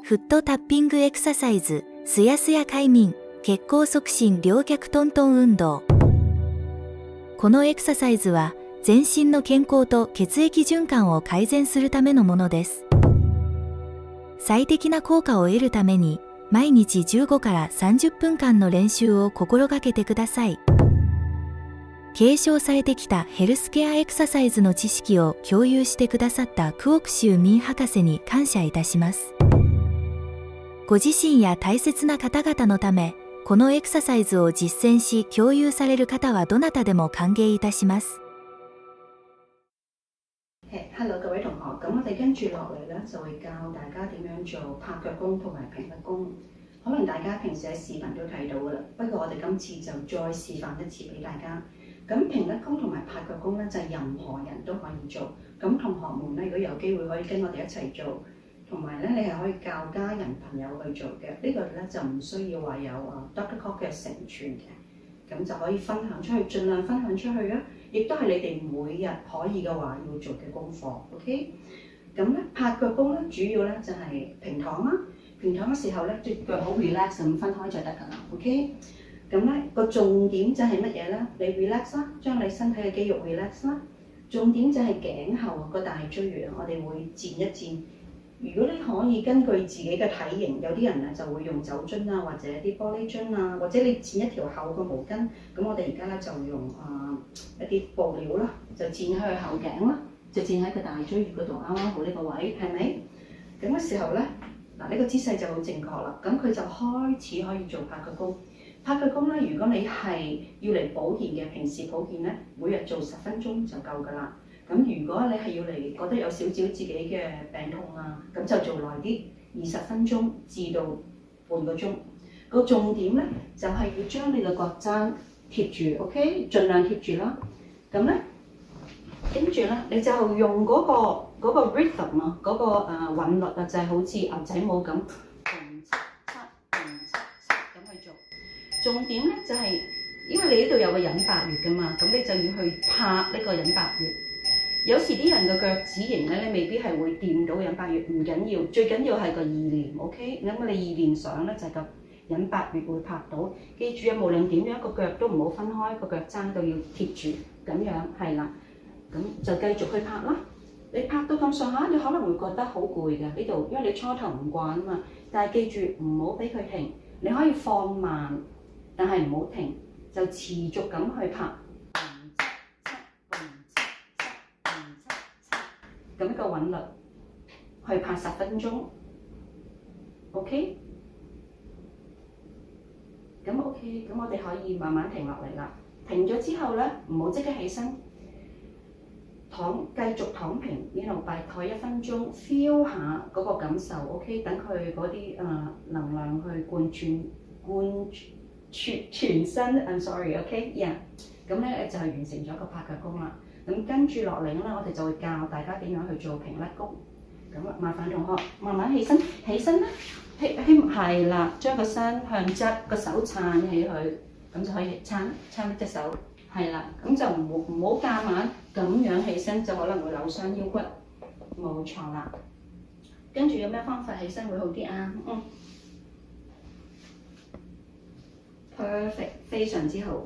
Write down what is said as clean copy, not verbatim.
フットタッピングエクササイズ、すやすや快眠、血行促進両脚トントン運動。このエクササイズは、全身の健康と血液循環を改善するためのものです。最適な効果を得るために、毎日15から30分間の練習を心がけてください。継承されてきたヘルスケアエクササイズの知識を共有してくださったクオクシュ・ミン博士に感謝いたします。ご自身や大切な方々のため、このエクササイズを実践し共有される方はどなたでも歓迎いたします。Hello 各位同學，咁我哋跟住落嚟咧就會教大家點樣做拍腳功同埋平腳功。可能大家平時喺視頻都睇到噶啦，不過我哋今次就再示範一次俾大家。咁平腳功同埋拍腳功咧就係任何人都可以做。咁同學們咧，如果有機會可以跟我哋一齊做，同埋咧你係可以教家人朋友去做嘅。呢個咧就唔需要話有Dr. Cook 嘅成全嘅，咁就可以分享出去，盡量分享出去啊！亦都係你哋每日可以嘅話要做嘅功課 ，OK？ 咁咧拍腳功咧主要咧就係平躺啦，平躺嘅時候咧隻腳好 relax 咁分開就得㗎啦 ，OK？ 咁咧個重點就係乜嘢咧？你 relax 啦，將你身體嘅肌肉 relax 啦。重點就係頸後個大椎穴，我哋會墊一墊。如果你可以根據自己嘅體型，有啲人咧就會用酒樽啊，或者啲玻璃樽啊，或者你墊一條厚嘅毛巾。咁我哋而家咧就用一啲布料啦，就墊喺佢後頸啦，就墊喺個大椎穴嗰度，啱啱好呢個位，係咪？咁嘅時候咧，嗱呢個姿勢就好正確啦。咁佢就開始可以做拍腳功。拍腳功咧，如果你係要嚟保健嘅，平時保健咧，每日做10分鐘就夠㗎啦。咁如果你係要嚟覺得有少少自己嘅病痛啊，咁就做耐啲，20分鐘至到半個鐘。個重點咧就係要將你嘅腳踭貼住 ，OK？ 盡量貼住啦。咁咧，跟住咧你就用嗰個 rhythm 啊，嗰個韻律啊，就係好似牛仔舞咁，咁去做。重點咧就係，因為你呢度有個隱白穴㗎嘛，咁你就要去拍呢個隱白穴。有時啲人嘅腳趾型咧，你未必係會掂到隱白穴，唔緊要，最緊要係個意念 ，OK？ 咁你意念上咧就係個隱白穴會拍到。記住啊，無論點樣個腳都唔好分開，個腳踭都要貼住，咁樣係啦。咁就繼續去拍啦。你拍到咁上下，你可能會覺得好攰嘅呢度，因為你初頭唔慣啊嘛。但係記住唔好俾佢停，你可以放慢，但係唔好停，就持續咁去拍。咁一個韻律去拍10分鐘 ，OK？ 咁 OK， 咁我哋可以慢慢停落嚟啦。停咗之後咧，唔好即刻起身，繼續躺平，然後大概1分鐘 ，feel 下嗰個感受 ，OK？ 等佢嗰啲能量去貫穿全身 ，I'm sorry，OK？Yeah， 咁咧就係完成咗個拍腳功啦。咁跟住落嚟咧，我哋就會教大家點樣去做平甩功。咁麻煩同學慢慢起身，起身啦，係啦，將個身向側，個手撐起佢，咁就可以撐呢隻手，係啦，咁就唔好夾硬咁樣起身，就可能會扭傷腰骨。冇錯啦。跟住有咩方法起身會好啲啊？Perfect， 非常之好。